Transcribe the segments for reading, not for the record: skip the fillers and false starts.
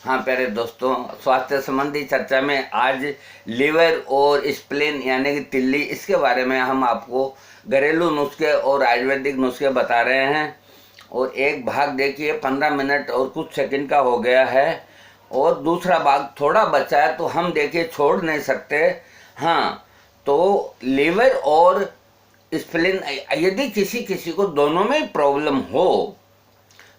हाँ प्यारे दोस्तों, स्वास्थ्य संबंधी चर्चा में आज लीवर और स्प्लीन यानी कि तिल्ली, इसके बारे में हम आपको घरेलू नुस्खे और आयुर्वेदिक नुस्खे बता रहे हैं। और एक भाग देखिए 15 मिनट और कुछ सेकंड का हो गया है और दूसरा भाग थोड़ा बचा है, तो हम देखिए छोड़ नहीं सकते। हाँ, तो लीवर और स्प्लीन यदि किसी किसी को दोनों में प्रॉब्लम हो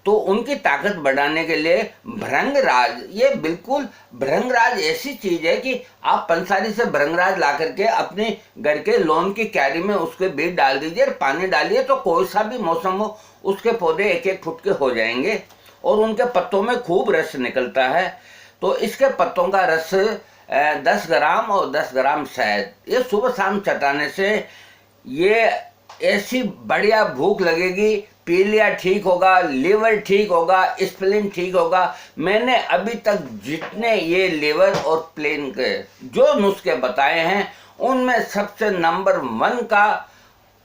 तो उनकी ताकत बढ़ाने के लिए भृंगराज, ये बिल्कुल भृंगराज ऐसी चीज है कि आप पंसारी से भृंगराज ला करके अपने घर के लॉन की क्यारी में उसके बीज डाल दीजिए और पानी डालिए, तो कोई सा भी मौसम हो उसके पौधे 1-1 फुट के हो जाएंगे और उनके पत्तों में खूब रस निकलता है। तो इसके पत्तों का रस 10 ग्राम और 10 ग्राम शहद, ये सुबह शाम चटाने से ये ऐसी बढ़िया भूख लगेगी, पीलिया ठीक होगा, लीवर ठीक होगा, स्प्लीन ठीक होगा। मैंने अभी तक जितने ये लीवर और स्प्लीन के जो नुस्खे बताए हैं उनमें सबसे नंबर 1 का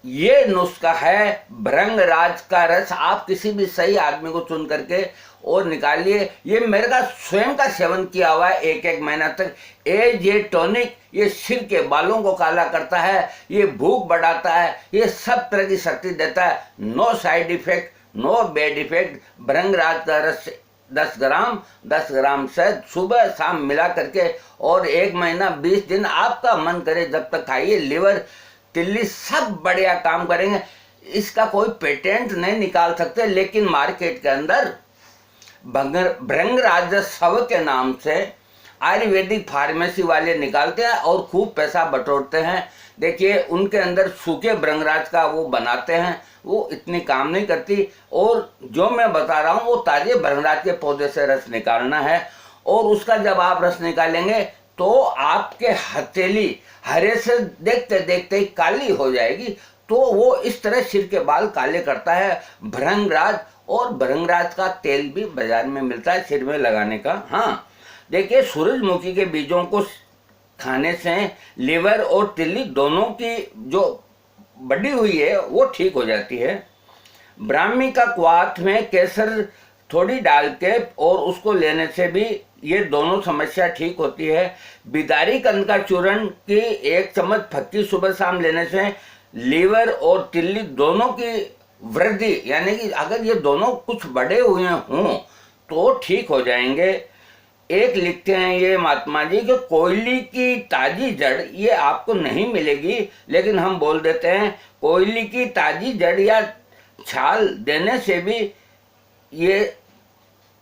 ये नुस्खा है भृंगराज का रस। आप किसी भी सही आदमी को चुन करके और निकालिए। ये मेरे का स्वयं का सेवन किया हुआ है 1-1 महीना तक। ये टॉनिक, ये सिर के बालों को काला करता है, ये भूख बढ़ाता है, ये सब तरह की शक्ति देता है। No side effect, no bad effect. भृंगराज का रस 10 ग्राम शहद सुबह शाम मिला करके और 1 महीना 20 दिन आपका मन करे जब तक खाइए। लीवर, तिल्ली सब बढ़िया काम करेंगे। इसका कोई पेटेंट नहीं निकाल सकते, लेकिन मार्केट के अंदर भृंगराज सव के नाम से आयुर्वेदिक फार्मेसी वाले निकालते हैं और खूब पैसा बटोरते हैं। देखिए उनके अंदर सूखे भृंगराज का वो बनाते हैं, वो इतनी काम नहीं करती। और जो मैं बता रहा हूँ वो ताजे भृंगराज के पौधे से रस निकालना है और उसका जब आप रस निकालेंगे तो आपके हथेली हरे से देखते देखते ही काली हो जाएगी। तो वो इस तरह सिर के बाल काले करता है भृंगराज। और भृंगराज का तेल भी बाजार में मिलता है सिर में लगाने का। हाँ देखिए, सूरजमुखी के बीजों को खाने से लीवर और तिल्ली दोनों की जो बढ़ी हुई है वो ठीक हो जाती है। ब्राह्मी का क्वाथ में केसर थोड़ी डाल के और उसको लेने से भी ये दोनों समस्या ठीक होती है। बिदारी कंद का चूर्ण की 1 चम्मच फक्की सुबह शाम लेने से लीवर और तिल्ली दोनों की वृद्धि, यानी कि अगर ये दोनों कुछ बढ़े हुए हों तो ठीक हो जाएंगे। एक लिखते हैं ये महात्मा जी कि कोयली की ताजी जड़ ये आपको नहीं मिलेगी, लेकिन हम बोल देते हैं कोयली की ताजी जड़ या छाल देने से भी ये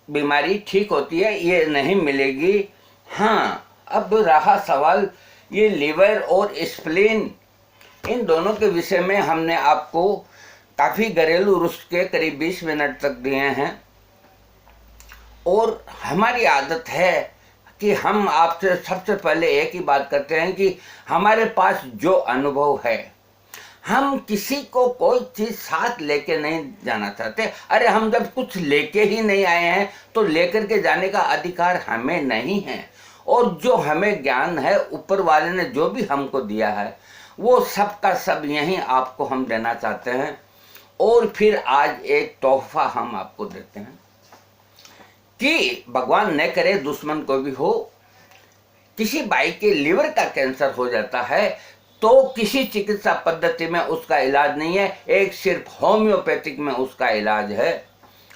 बीमारी ठीक होती है, ये नहीं मिलेगी। हाँ, अब रहा सवाल ये लीवर और स्प्लीन, इन दोनों के विषय में हमने आपको काफ़ी घरेलू नुस्खे करीब 20 मिनट तक दिए हैं। और हमारी आदत है कि हम आपसे सबसे पहले एक ही बात करते हैं कि हमारे पास जो अनुभव है, हम किसी को कोई चीज़ साथ लेके नहीं जाना चाहते। अरे हम जब कुछ लेके ही नहीं आए हैं तो लेकर के जाने का अधिकार हमें नहीं है। और जो हमें ज्ञान है ऊपर वाले ने जो भी हमको दिया है वो सब का सब यहीं आपको हम देना चाहते हैं। और फिर आज एक तोहफा हम आपको देते हैं कि भगवान न करे दुश्मन को भी हो, किसी भाई के लिवर का कैंसर हो जाता है तो किसी चिकित्सा पद्धति में उसका इलाज नहीं है, एक सिर्फ होम्योपैथिक में उसका इलाज है।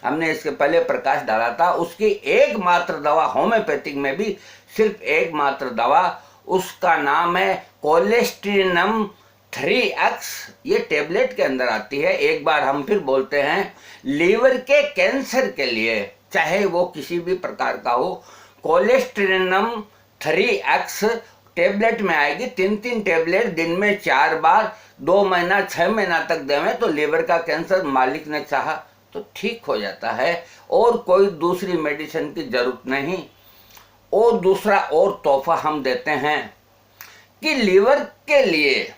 हमने इसके पहले प्रकाश डाला था, उसकी एकमात्र दवा होम्योपैथिक में भी सिर्फ एकमात्र दवा, उसका नाम है कोलेस्ट्रिनम 3x। ये टेबलेट के अंदर आती है। एक बार हम फिर बोलते हैं, लीवर के कैंसर के लिए चाहे वो किसी भी प्रकार का हो, कोलेस्ट्रिनम 3x टेबलेट में आएगी। 3-3 टेबलेट दिन में 4 बार 2 महीना 6 महीना तक देवें तो लीवर का कैंसर मालिक ने चाहा तो ठीक हो जाता है और कोई दूसरी मेडिसिन की जरूरत नहीं। और दूसरा और तोहफा हम देते हैं कि लीवर के लिए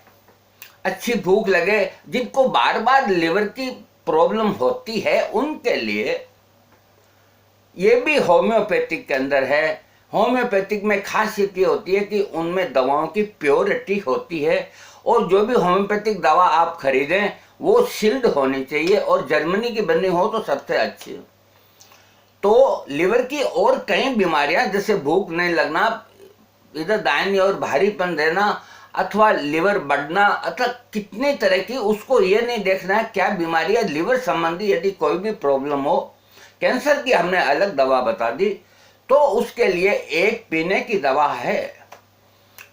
अच्छी भूख लगे, जिनको बार बार लीवर की प्रॉब्लम होती है उनके लिए ये भी होम्योपैथिक के अंदर है। होम्योपैथिक में खासियत ये होती है कि उनमें दवाओं की प्योरिटी होती है और जो भी होम्योपैथिक दवा आप खरीदें वो सील्ड होनी चाहिए और जर्मनी की बनी हो तो सबसे अच्छी। तो लिवर की और कई बीमारियां जैसे भूख नहीं लगना, इधर दाहिनी ओर भारीपन रहना, अथवा लिवर बढ़ना, अथवा कितनी तरह की, उसको ये नहीं देखना है क्या बीमारी है। लिवर संबंधी यदि कोई भी प्रॉब्लम हो, कैंसर की हमने अलग दवा बता दी, तो उसके लिए एक पीने की दवा है,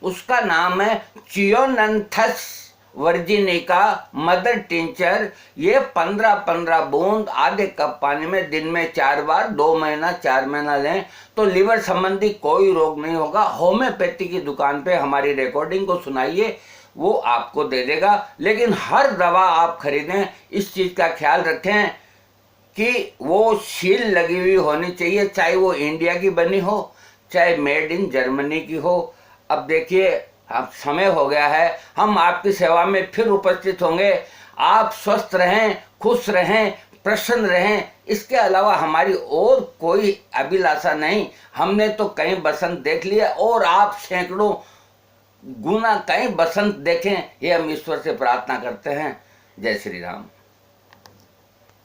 उसका नाम है चियोनंथस वर्जिनिका मदर टिंचर। ये 15-15 बूंद आधे कप पानी में दिन में 4 बार 2 महीना 4 महीना लें तो लिवर संबंधी कोई रोग नहीं होगा। होम्योपैथी की दुकान पे हमारी रिकॉर्डिंग को सुनाइए, वो आपको दे देगा। लेकिन हर दवा आप खरीदें, इस चीज़ का ख्याल रखें कि वो सील लगी हुई होनी चाहिए, चाहे वो इंडिया की बनी हो चाहे मेड इन जर्मनी की हो। अब देखिए, अब समय हो गया है, हम आपकी सेवा में फिर उपस्थित होंगे। आप स्वस्थ रहें, खुश रहें, प्रसन्न रहें, इसके अलावा हमारी और कोई अभिलाषा नहीं। हमने तो कई बसंत देख लिए और आप सैकड़ों गुना कई बसंत देखें, ये हम ईश्वर से प्रार्थना करते हैं। जय श्री राम।